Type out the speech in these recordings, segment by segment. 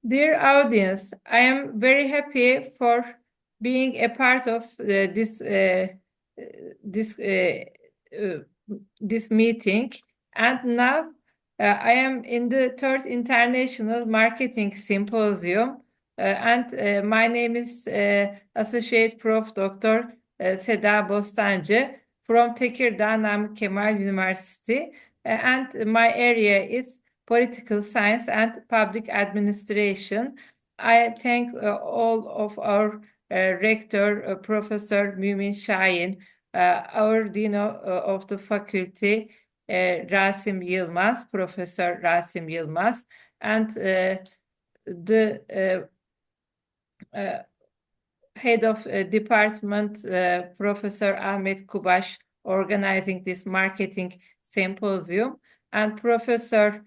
Dear audience, I am very happy for being a part of this meeting. And now I am in the third International Marketing Symposium, and my name is Associate Prof. Dr. Seda Bostancı from Tekirdağ Namık Kemal University, and my area is Political Science and Public Administration. I thank all of our rector, Professor Mümin Şahin, our dean of the faculty, Rasim Yılmaz, Professor Rasim Yılmaz, and the head of department, Professor Ahmet Kubaş, organizing this marketing symposium, and Professor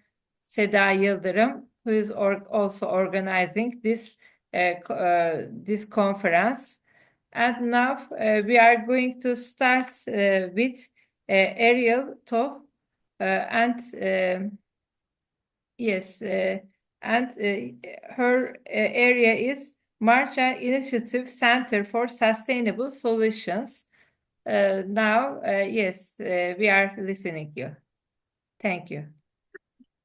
Seda Yıldırım, who is also organizing this conference. And now we are going to start with Ariel talk, and her area is Marcharh Initiative Center for Sustainable Solutions. We are listening you. Thank you.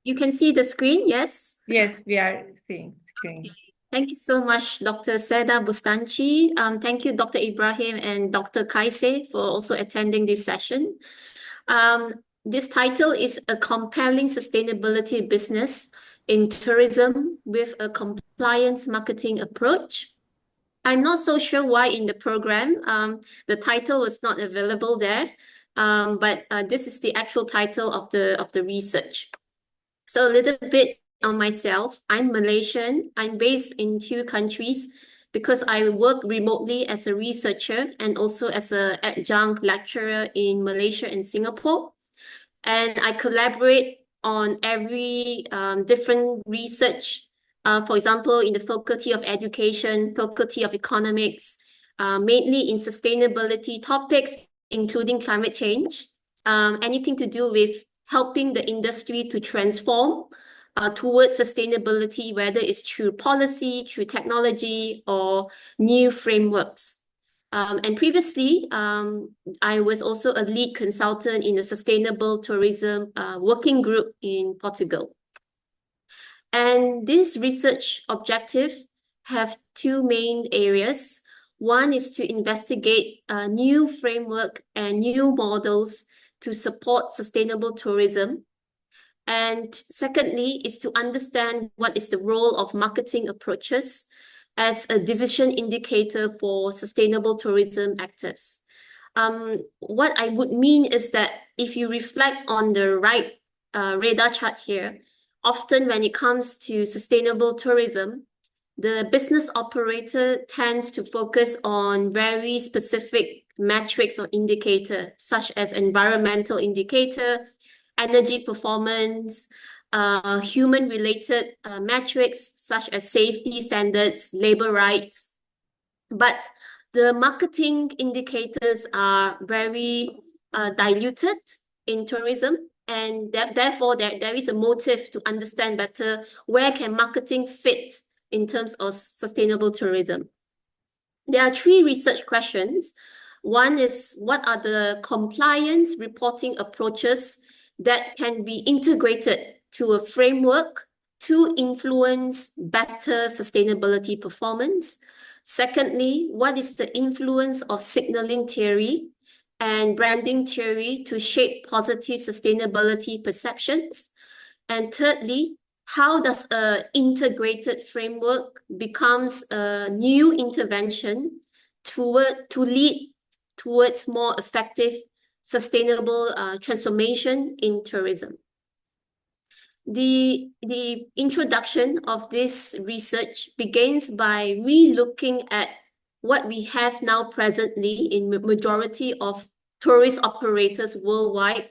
You can see the screen, yes? Yes, we are seeing the screen. Okay. Thank you so much, Dr. Seda Bostancı. Thank you, Dr. Ibrahim and Dr. Kaise for also attending this session. This title is A Compelling Sustainability Business in Tourism with a Compliance Marketing Approach. I'm not so sure why in the program the title was not available there, but this is the actual title of the research. So a little bit on myself. I'm Malaysian. I'm based in 2 countries because I work remotely as a researcher and also as an adjunct lecturer in Malaysia and Singapore. And I collaborate on every different research, for example, in the Faculty of Education, Faculty of Economics, mainly in sustainability topics, including climate change, anything to do with helping the industry to transform towards sustainability, whether it's through policy, through technology, or new frameworks. And previously, I was also a lead consultant in the Sustainable Tourism Working Group in Portugal. And this research objective have 2 main areas. One is to investigate a new framework and new models to support sustainable tourism. And secondly is to understand what is the role of marketing approaches as a decision indicator for sustainable tourism actors. What I would mean is that if you reflect on the right radar chart here, often when it comes to sustainable tourism, the business operator tends to focus on very specific metrics or indicators, such as environmental indicator, energy performance, human-related metrics such as safety standards, labor rights. But the marketing indicators are very diluted in tourism, and therefore there is a motive to understand better where can marketing fit in terms of sustainable tourism. There are 3 research questions. One is, what are the compliance reporting approaches that can be integrated to a framework to influence better sustainability performance? Secondly, what is the influence of signaling theory and branding theory to shape positive sustainability perceptions? And thirdly, how does an integrated framework becomes a new intervention to lead towards more effective sustainable transformation in tourism? The introduction of this research begins by re-looking at what we have now presently in majority of tourist operators worldwide,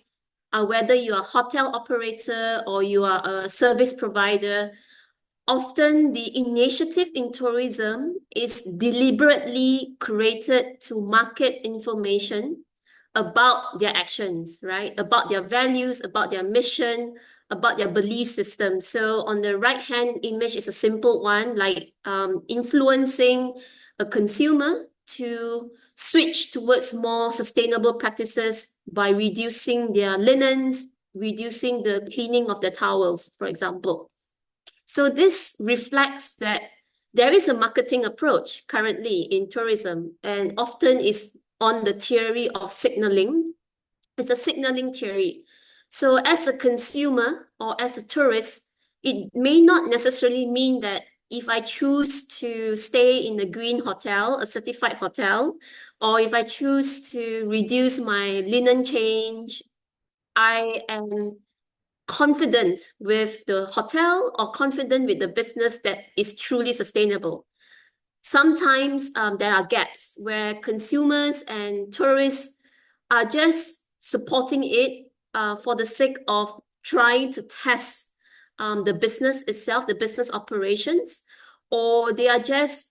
whether you are a hotel operator or you are a service provider. Often the initiative in tourism is deliberately created to market information about their actions, right? About their values, about their mission, about their belief system. So on the right-hand image is a simple one, like influencing a consumer to switch towards more sustainable practices by reducing their linens, reducing the cleaning of their towels, for example. So this reflects that there is a marketing approach currently in tourism, and often is on the theory of signaling. It's a signaling theory. So as a consumer or as a tourist, it may not necessarily mean that if I choose to stay in a green hotel, a certified hotel, or if I choose to reduce my linen change, I am confident with the hotel or confident with the business that is truly sustainable. Sometimes there are gaps where consumers and tourists are just supporting it for the sake of trying to test the business itself, the business operations, or they are just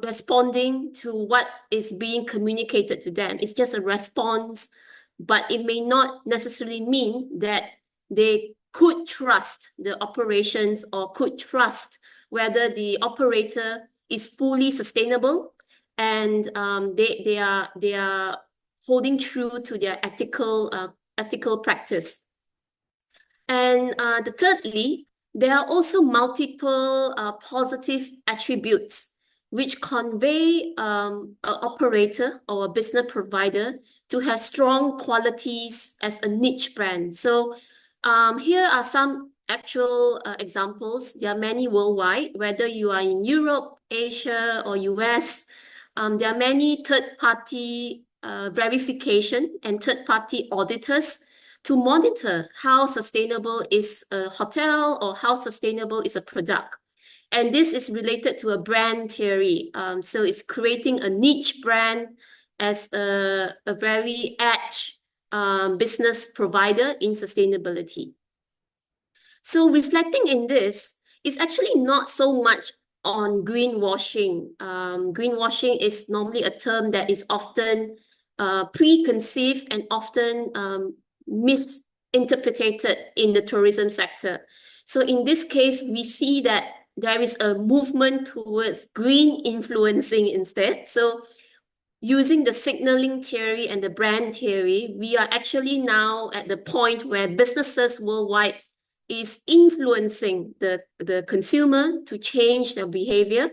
responding to what is being communicated to them. It's just a response, but it may not necessarily mean that they could trust the operations or could trust whether the operator is fully sustainable and they are holding true to their ethical practice. And thirdly, there are also multiple positive attributes which convey an operator or a business provider to have strong qualities as a niche brand. So here are some actual examples. There are many worldwide, whether you are in Europe, Asia, or US. There are many third-party verification and third-party auditors to monitor how sustainable is a hotel or how sustainable is a product. And this is related to a brand theory. So it's creating a niche brand as a very edge business provider in sustainability. So reflecting in this is actually not so much on greenwashing. Greenwashing is normally a term that is often preconceived and often misinterpreted in the tourism sector. So in this case, we see that there is a movement towards green influencing instead. So using the signaling theory and the brand theory, we are actually now at the point where businesses worldwide is influencing the consumer to change their behavior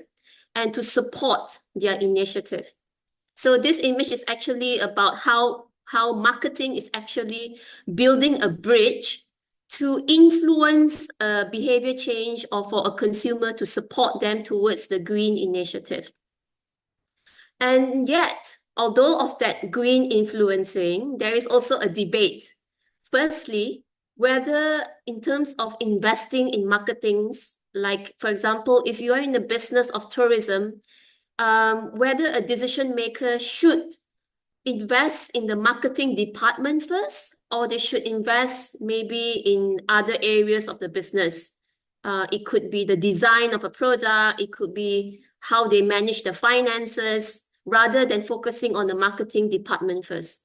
and to support their initiative. So this image is actually about how marketing is actually building a bridge to influence behavior change or for a consumer to support them towards the green initiative. And yet, although of that green influencing, there is also a debate. Firstly, whether in terms of investing in marketings, like for example, if you are in the business of tourism, whether a decision maker should invest in the marketing department first, or they should invest maybe in other areas of the business. It could be the design of a product, it could be how they manage the finances, rather than focusing on the marketing department first.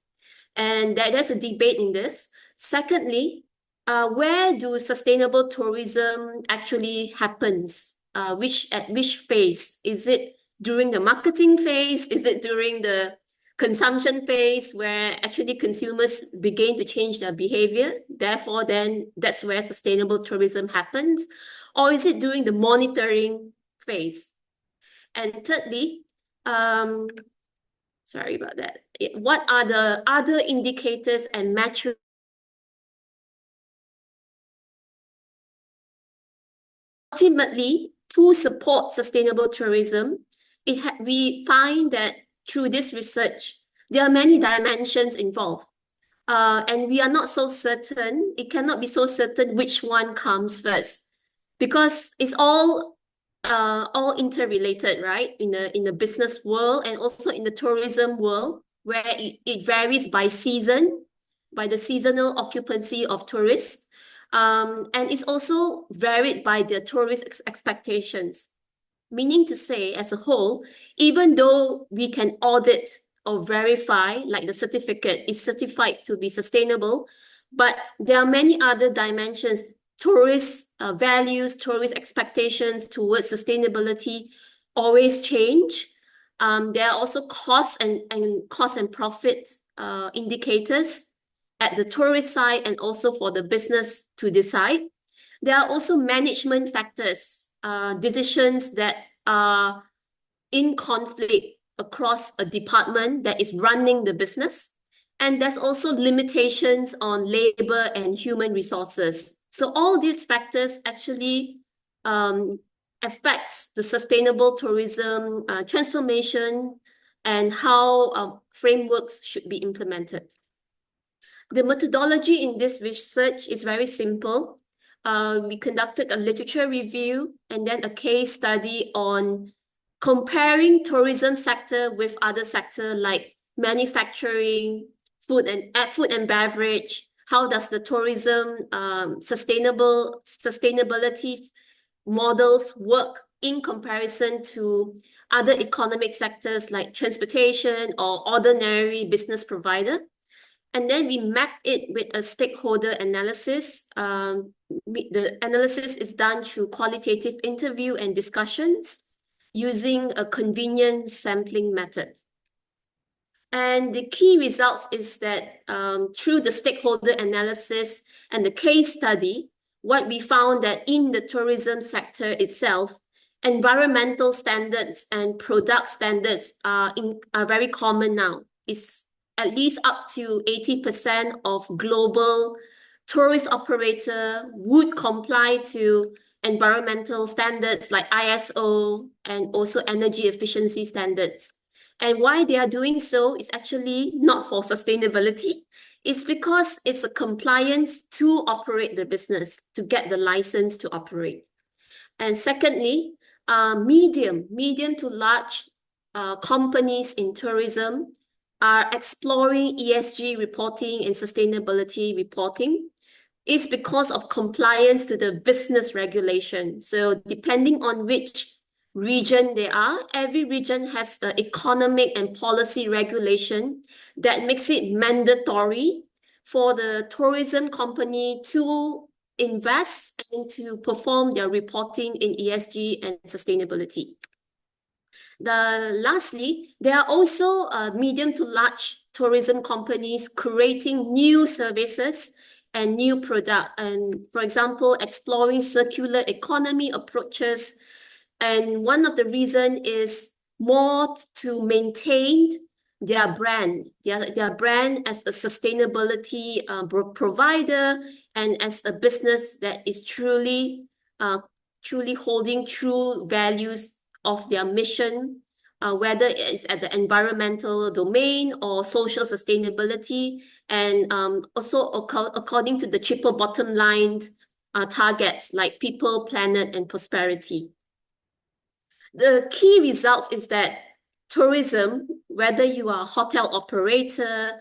And there's a debate in this. Secondly, where do sustainable tourism actually happens? At which phase? Is it during the marketing phase? Is it during the consumption phase where actually consumers begin to change their behavior? Therefore, then that's where sustainable tourism happens. Or is it during the monitoring phase? And thirdly, sorry about that. What are the other indicators and metrics ultimately to support sustainable tourism? We find that through this research, there are many dimensions involved. And we are not so certain, it cannot be so certain which one comes first, because it's all interrelated, right? In the business world and also in the tourism world, where it varies by season, by the seasonal occupancy of tourists. And it's also varied by the tourist expectations. Meaning to say, as a whole, even though we can audit or verify, like the certificate is certified to be sustainable, But there are many other dimensions. Tourist values, tourist expectations towards sustainability always change. There are also cost and profit indicators at the tourist side and also for the business to decide. There are also management factors, decisions that are in conflict across a department that is running the business. And there's also limitations on labor and human resources. So all these factors actually affects the sustainable tourism transformation and how frameworks should be implemented. The methodology in this research is very simple. We conducted a literature review and then a case study on comparing tourism sector with other sector like manufacturing, food and beverage. How does the tourism sustainability models work in comparison to other economic sectors like transportation or ordinary business provider? And then we map it with a stakeholder analysis. The analysis is done through qualitative interview and discussions using a convenient sampling method. And the key results is that through the stakeholder analysis and the case study, what we found that in the tourism sector itself, environmental standards and product standards are very common now. It's at least up to 80% of global tourist operator would comply to environmental standards like ISO and also energy efficiency standards. And why they are doing so is actually not for sustainability. It's because it's a compliance to operate the business, to get the license to operate. And secondly, medium to large companies in tourism are exploring ESG reporting and sustainability reporting. Is because of compliance to the business regulation. So depending on which region they are, every region has an economic and policy regulation that makes it mandatory for the tourism company to invest and to perform their reporting in ESG and sustainability. Lastly, there are also medium to large tourism companies creating new services and new product. And for example, exploring circular economy approaches. And one of the reasons is more to maintain their brand, their brand as a sustainability provider and as a business that is truly holding true values of their mission, whether it's at the environmental domain or social sustainability, and also according to the triple bottom line targets like people, planet, and prosperity. The key results is that tourism, whether you are a hotel operator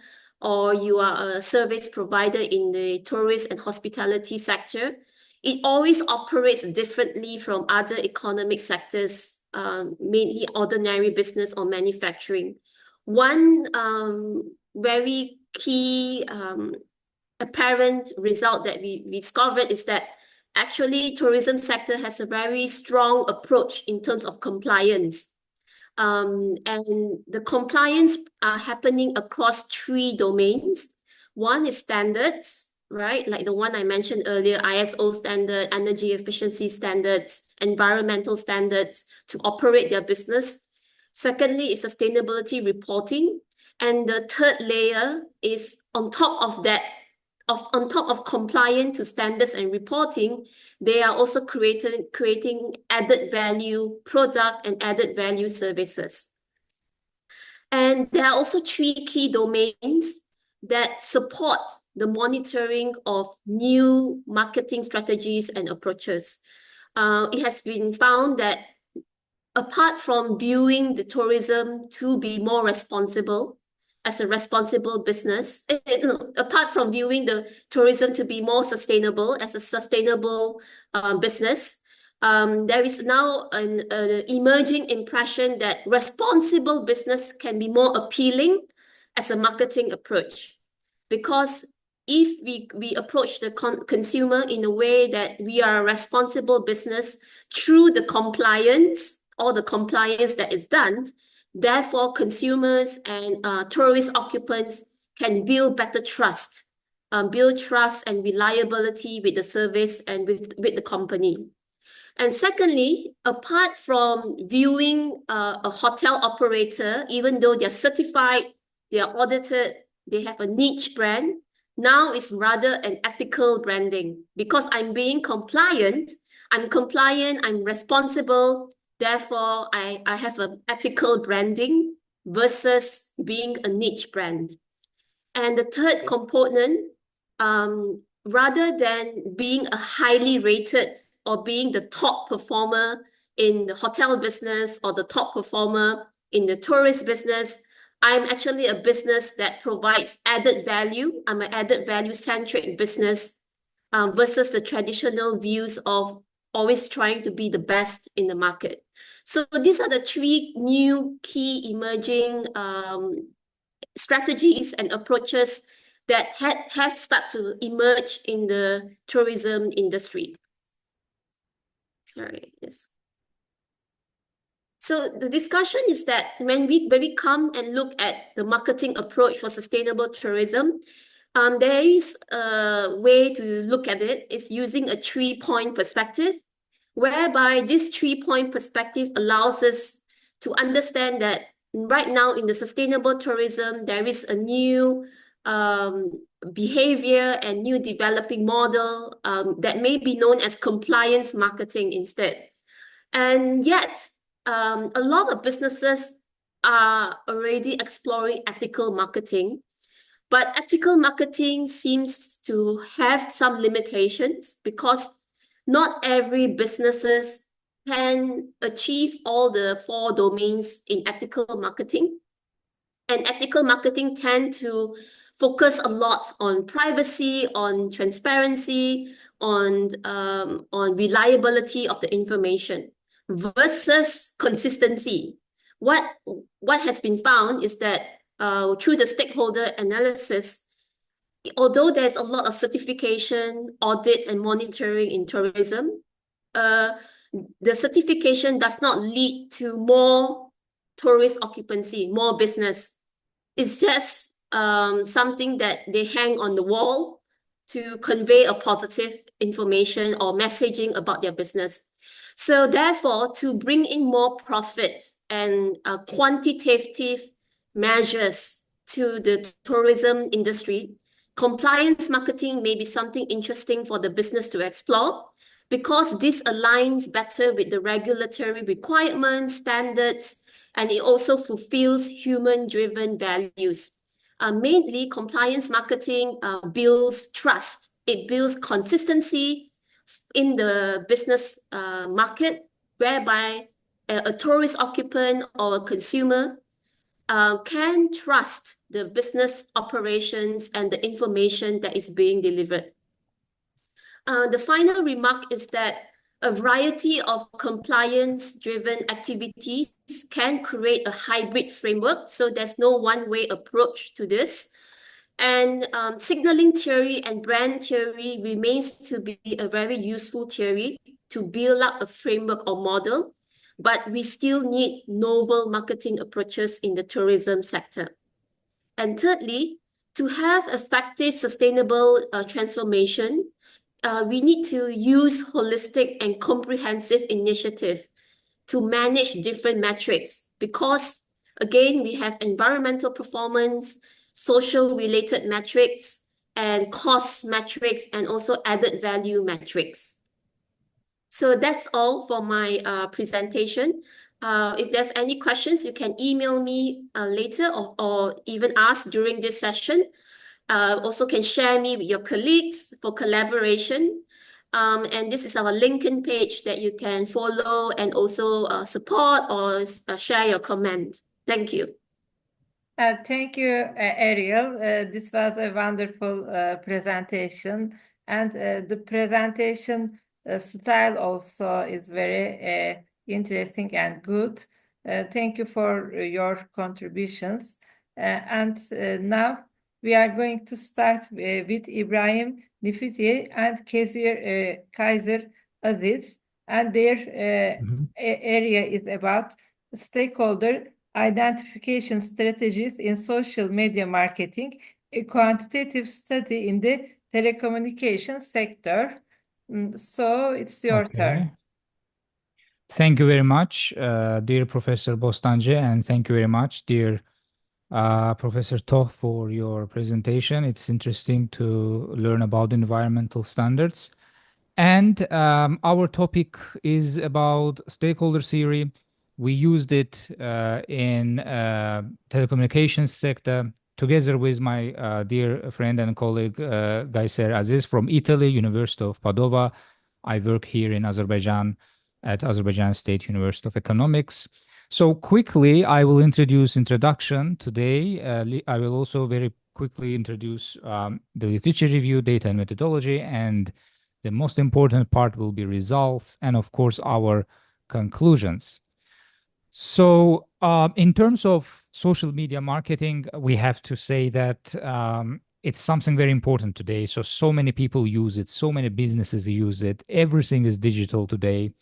or you are a service provider in the tourist and hospitality sector, it always operates differently from other economic sectors, mainly ordinary business or manufacturing. One very key apparent result that we discovered is that actually tourism sector has a very strong approach in terms of compliance. And the compliance are happening across 3 domains. One is standards, right? Like the one I mentioned earlier, ISO standard, energy efficiency standards, environmental standards to operate their business. Secondly is sustainability reporting. And the third layer is on top of that, on top of compliance to standards and reporting, they are also creating added value product and added value services. And there are also 3 key domains that support the monitoring of new marketing strategies and approaches. It has been found that apart from viewing the tourism to be more responsible, as a responsible business, apart from viewing the tourism to be more sustainable as a sustainable business, there is now an emerging impression that responsible business can be more appealing as a marketing approach. Because if we approach the consumer in a way that we are a responsible business through the compliance, all the compliance that is done, therefore consumers and tourist occupants can build better trust, build trust and reliability with the service and with the company. And secondly, apart from viewing a hotel operator, even though they're certified, they're audited, they have a niche brand, now it's rather an ethical branding because I'm being compliant, I'm responsible, therefore I have an ethical branding versus being a niche brand. And the third component, rather than being a highly rated or being the top performer in the hotel business or the top performer in the tourist business, I'm actually a business that provides added value. I'm an added value-centric business versus the traditional views of always trying to be the best in the market. So these are the three new key emerging strategies and approaches that have started to emerge in the tourism industry. Sorry, yes. So the discussion is that when we come and look at the marketing approach for sustainable tourism, there is a way to look at it. It's using a 3-point perspective, whereby this 3-point perspective allows us to understand that right now in the sustainable tourism, there is a new behavior and new developing model that may be known as compliance marketing instead. And yet, a lot of businesses are already exploring ethical marketing, but ethical marketing seems to have some limitations because not every businesses can achieve all the 4 domains in ethical marketing. And ethical marketing tend to focus a lot on privacy, on transparency, on reliability of the information versus consistency. What has been found is that through the stakeholder analysis, although there's a lot of certification, audit, and monitoring in tourism, the certification does not lead to more tourist occupancy, more business. It's just something that they hang on the wall to convey a positive information or messaging about their business. So therefore, to bring in more profit and quantitative measures to the tourism industry, compliance marketing may be something interesting for the business to explore because this aligns better with the regulatory requirements, standards, and it also fulfills human-driven values. Mainly, compliance marketing builds trust. It builds consistency in the business market, whereby a tourist occupant or a consumer can trust the business operations and the information that is being delivered. The final remark is that a variety of compliance-driven activities can create a hybrid framework. So there's no one-way approach to this. And signaling theory and brand theory remains to be a very useful theory to build up a framework or model, but we still need novel marketing approaches in the tourism sector. And thirdly, to have effective sustainable transformation, we need to use holistic and comprehensive initiative to manage different metrics because, again, we have environmental performance, social related metrics, and cost metrics, and also added value metrics. So that's all for my presentation. If there's any questions, you can email me later or even ask during this session. Also can share me with your colleagues for collaboration. And this is our LinkedIn page that you can follow and also support or share your comment. Thank you. Thank you, Ariel. This was a wonderful presentation, and the presentation style also is very interesting and good. Thank you for your contributions. And now We are going to start with Ibrahim Nifiti and Kaiser Aziz, and their area is about stakeholder identification strategies in social media marketing, a quantitative study in the telecommunications sector. So it's your turn. Thank you very much, dear Professor Bostancı, and thank you very much, dear Professor Toh, for your presentation. It's interesting to learn about environmental standards. And our topic is about stakeholder theory. We used it in telecommunications sector together with my dear friend and colleague Gayser Aziz from Italy, University of Padova. I work here in Azerbaijan at Azerbaijan State University of Economics. So quickly, I will introduce introduction today. I will also very quickly introduce the literature review, data and methodology, and the most important part will be results and, of course, our conclusions. So in terms of social media marketing, we have to say that it's something very important today. So many people use it. So many businesses use it. Everything is digital today.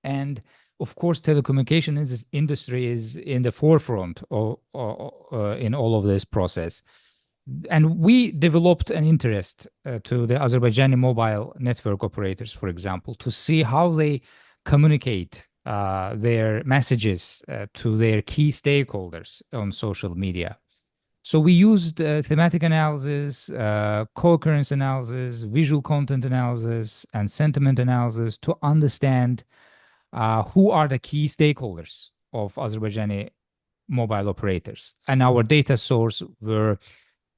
And of course, telecommunication industry is in the forefront in all of this process. And we developed an interest to the Azerbaijani mobile network operators, for example, to see how they communicate their messages to their key stakeholders on social media. So we used thematic analysis, co-occurrence analysis, visual content analysis, and sentiment analysis to understand who are the key stakeholders of Azerbaijani mobile operators. And our data source were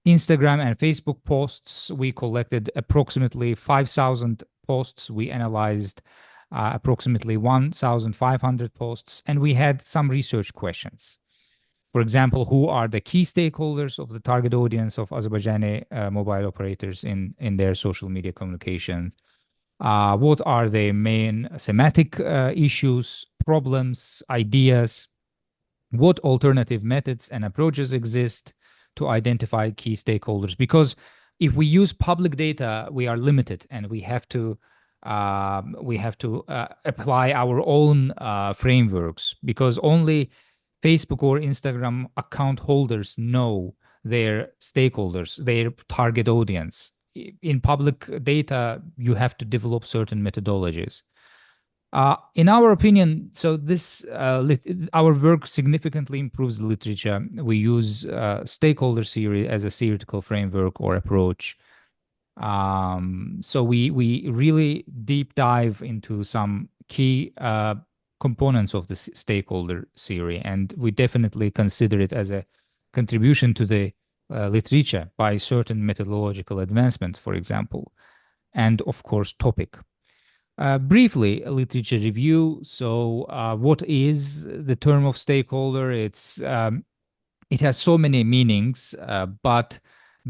Instagram and Facebook posts. We collected approximately 5,000 posts. We analyzed approximately 1,500 posts, and we had some research questions. For example, who are the key stakeholders of the target audience of Azerbaijani mobile operators in their social media communication? What are the main thematic issues, problems, ideas? What alternative methods and approaches exist to identify key stakeholders? Because if we use public data, we are limited, and we have to apply our own frameworks, because only Facebook or Instagram account holders know their stakeholders, their target audience. In public data, you have to develop certain methodologies. In our opinion, so this our work significantly improves the literature. We use stakeholder theory as a theoretical framework or approach. So we really deep dive into some key components of the stakeholder theory, and we definitely consider it as a contribution to the literature by certain methodological advancements, for example, and of course topic. Briefly, a literature review. So, what is the term of stakeholder? It has so many meanings, but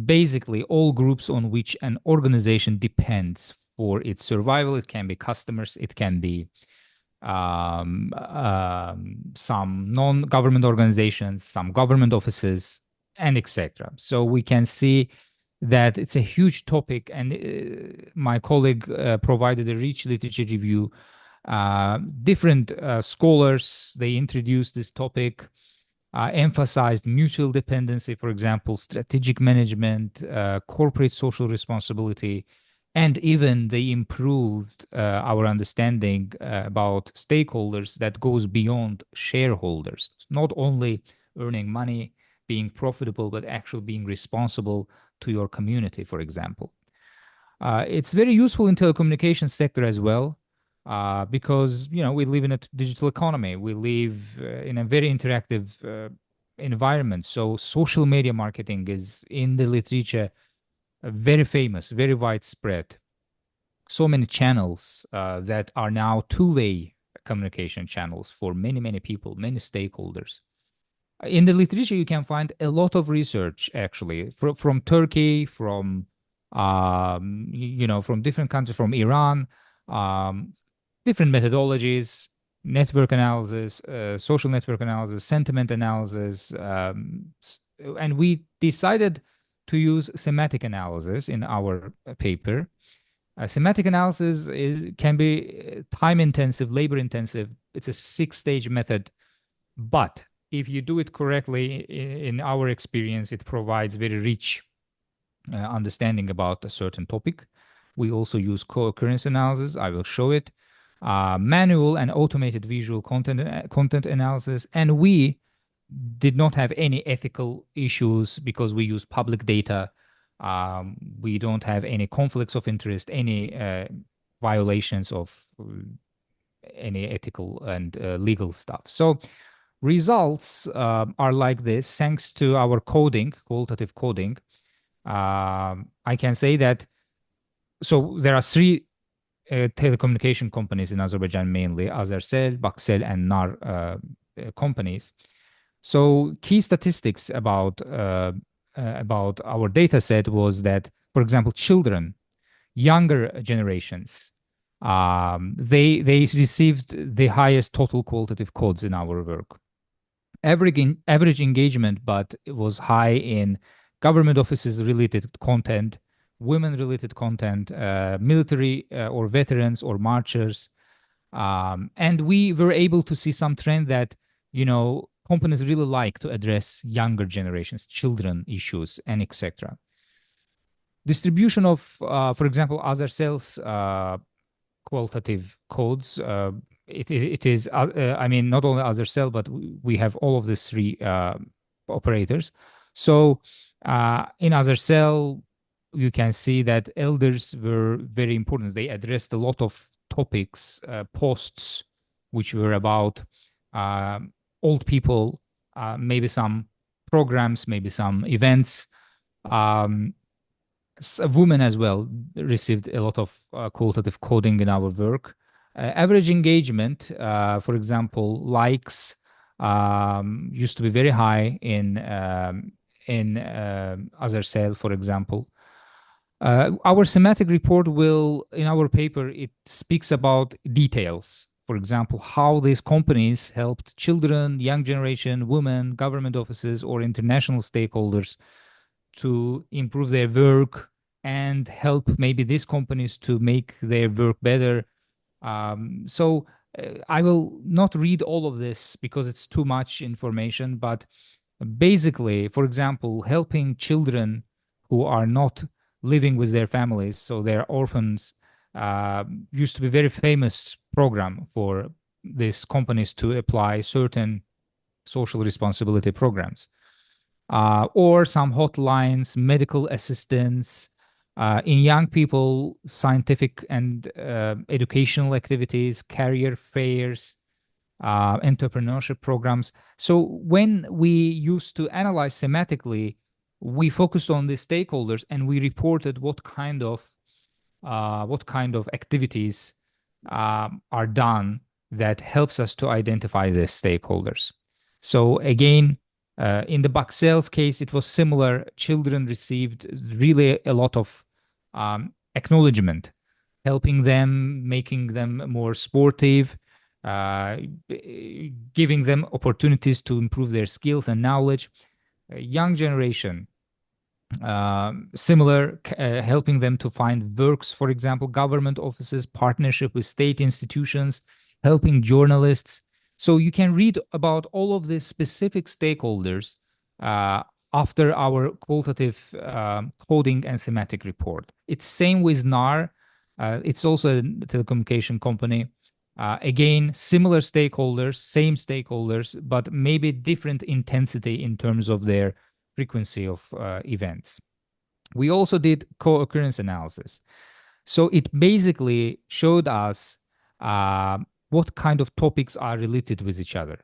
basically all groups on which an organization depends for its survival. It can be customers, it can be some non-government organizations, some government offices, and etc. So we can see that it's a huge topic, and my colleague provided a rich literature review. Different scholars, they introduced this topic, emphasized mutual dependency, for example, strategic management, corporate social responsibility, and even they improved our understanding about stakeholders that goes beyond shareholders, not only earning money, being profitable, but actually being responsible to your community, for example. It's very useful in telecommunications sector as well, because we live in a digital economy. We live in a very interactive environment. So social media marketing is in the literature very famous, very widespread. So many channels that are now two-way communication channels for many, many people, many stakeholders. In the literature, you can find a lot of research actually from Turkey, from from different countries, from Iran, different methodologies, network analysis, social network analysis, sentiment analysis, and we decided to use thematic analysis in our paper. Thematic analysis can be time-intensive, labor-intensive. It's a 6-stage method, but if you do it correctly, in our experience, it provides very rich understanding about a certain topic. We also use co-occurrence analysis. I will show it. Manual and automated visual content analysis, and we did not have any ethical issues because we use public data. We don't have any conflicts of interest, any violations of any ethical and legal stuff. So results are like this, thanks to our coding, qualitative coding. I can say that, so there are 3 telecommunication companies in Azerbaijan, mainly Azercell, Baksel, and NAR companies. So key statistics about our data set was that, for example, children, younger generations, they received the highest total qualitative codes in our work. Average engagement, but it was high in government offices related content, women related content, military or veterans or marchers. And we were able to see some trend that, companies really like to address younger generations, children issues, and etc. Distribution of, for example, Azercell's qualitative codes. It is, I mean, not only Azercell, but we have all of these 3 operators. So in Azercell, you can see that elders were very important. They addressed a lot of topics, posts, which were about old people, maybe some programs, maybe some events. Women as well received a lot of qualitative coding in our work. Average engagement, for example, likes used to be very high in Azercell, for example. Our thematic report in our paper, it speaks about details. For example, how these companies helped children, young generation, women, government offices, or international stakeholders to improve their work and help maybe these companies to make their work better. So I will not read all of this because it's too much information, but basically, for example, helping children who are not living with their families, so they're orphans, used to be a very famous program for these companies to apply certain social responsibility programs. Or some hotlines, medical assistance, in young people, scientific and educational activities, career fairs, entrepreneurship programs. So when we used to analyze thematically, we focused on the stakeholders and we reported what kind of activities are done that helps us to identify the stakeholders. So again, in the Baksel's case, it was similar. Children received really a lot of acknowledgement, helping them, making them more sportive, giving them opportunities to improve their skills and knowledge. Young generation, similar, helping them to find works, for example, government offices, partnership with state institutions, helping journalists. So you can read about all of these specific stakeholders after our qualitative coding and thematic report. It's same with NAR. It's also a telecommunication company. Again, similar stakeholders, same stakeholders, but maybe different intensity in terms of their frequency of events. We also did co-occurrence analysis. So it basically showed us what kind of topics are related with each other.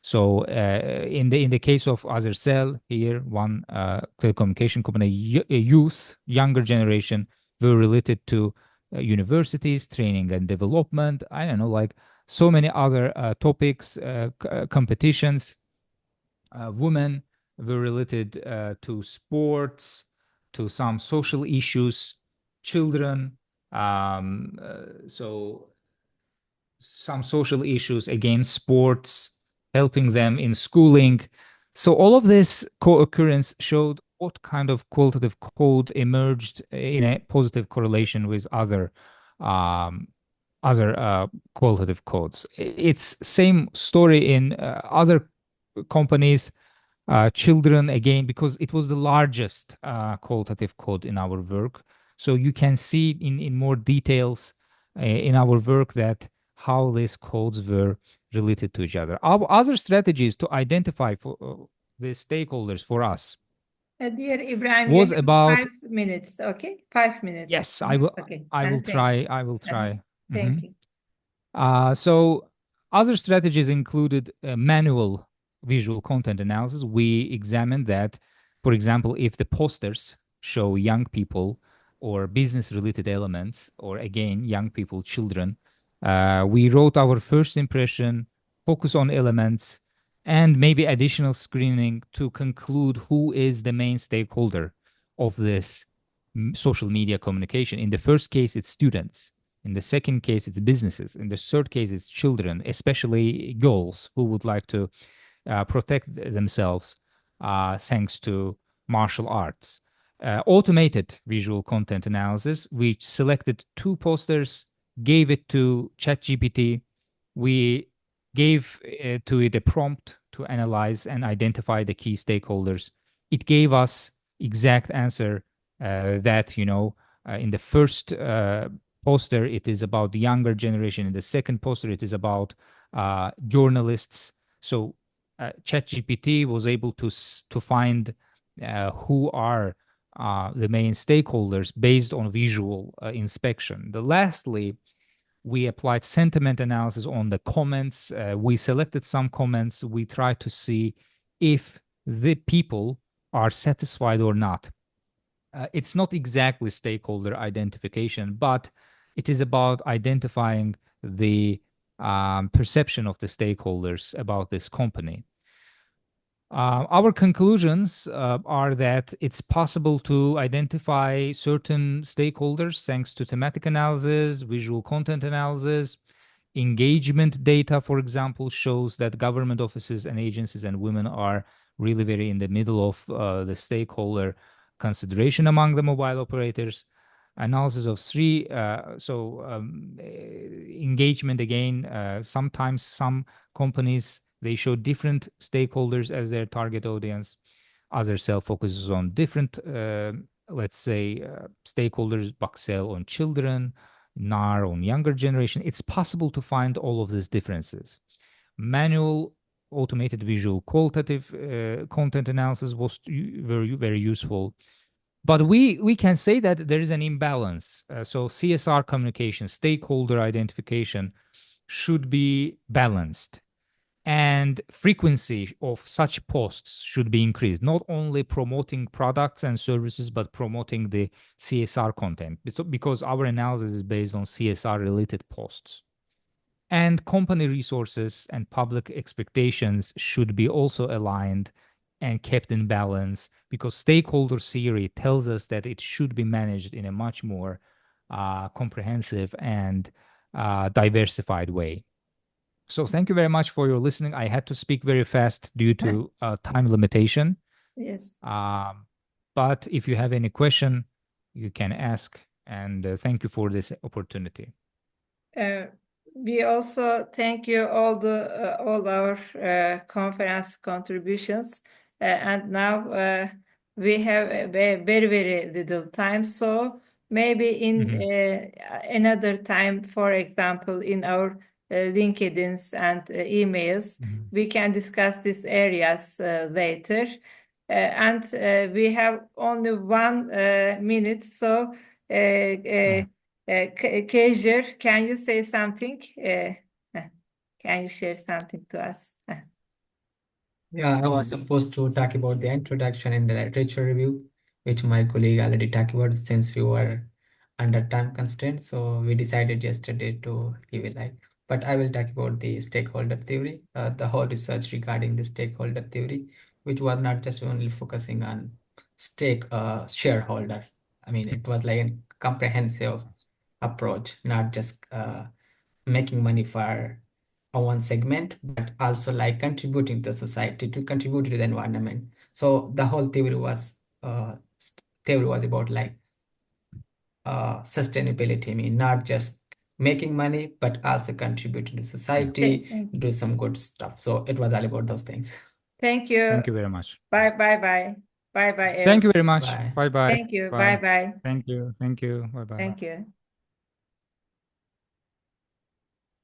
So in the case of Azercell, here, one telecommunication company, youth, younger generation, were related to universities, training and development. I don't know, like so many other topics, competitions. Women were related to sports, to some social issues, children. So some social issues, again, sports, helping them in schooling. So all of this co-occurrence showed what kind of qualitative code emerged in a positive correlation with um, other qualitative codes. It's same story in other companies. Children, again, because it was the largest qualitative code in our work. So you can see in more details in our work that how these codes were related to each other. Our other strategies to identify for the stakeholders for us Dear Ibrahim, you was have about 5 minutes, okay? 5 minutes. yes, I will Okay, I will and thank try you. I will try. Thank you. So other strategies included manual visual content analysis. We examined that, for example, if the posters show young people or business-related elements, or again, young people, children, we wrote our first impression, focus on elements, and maybe additional screening to conclude who is the main stakeholder of this social media communication. In the first case, it's students. In the second case, it's businesses. In the third case, it's children, especially girls who would like to protect themselves thanks to martial arts. Automated visual content analysis, we selected two posters, gave it to ChatGPT. We gave to it a prompt to analyze and identify the key stakeholders. It gave us exact answer that, in the first poster, it is about the younger generation. In the second poster, it is about journalists. So ChatGPT was able to find who are the main stakeholders based on visual inspection. Lastly, we applied sentiment analysis on the comments. We selected some comments. We tried to see if the people are satisfied or not. It's not exactly stakeholder identification, but it is about identifying the perception of the stakeholders about this company. Our conclusions are that it's possible to identify certain stakeholders thanks to thematic analysis, visual content analysis. Engagement data, for example, shows that government offices and agencies and women are really very in the middle of the stakeholder consideration among the mobile operators. Analysis of three, engagement again, sometimes some companies, they show different stakeholders as their target audience. Other cell focuses on different, let's say, stakeholders, Buxell on children, NAR on younger generation. It's possible to find all of these differences. Manual automated visual qualitative content analysis was very, very useful. But we can say that there is an imbalance. So CSR communication, stakeholder identification should be balanced. And frequency of such posts should be increased, not only promoting products and services, but promoting the CSR content, because our analysis is based on CSR related posts. And company resources and public expectations should be also aligned and kept in balance, because stakeholder theory tells us that it should be managed in a much more comprehensive and diversified way. So thank you very much for your listening. I had to speak very fast due to time limitation. Yes. But if you have any question, you can ask. And thank you for this opportunity. We also thank you all our conference contributions. And now we have a very, very little time. So maybe in another time, for example, in our LinkedIn's and emails, we can discuss these areas later. And we have only 1 minute, so Kejir, can you say something? Can you share something to us? Yeah, I was supposed to talk about the introduction and the literature review, which my colleague already talked about since we were under time constraints. So we decided yesterday to give it like, but I will talk about the stakeholder theory, the whole research regarding the stakeholder theory, which was not just only focusing on shareholder. I mean, it was like a comprehensive approach, not just making money for one segment, but also like contributing to society, to contribute to the environment. So the whole theory was theory was about like sustainability, I mean, not just making money, but also contributing to society, do some good stuff. So it was all about those things. Thank you. Thank you very much. Bye bye bye. Bye bye. Thank you very much. Bye. Bye bye. Thank you. Bye bye. Thank you. Thank you. Bye bye. Thank you.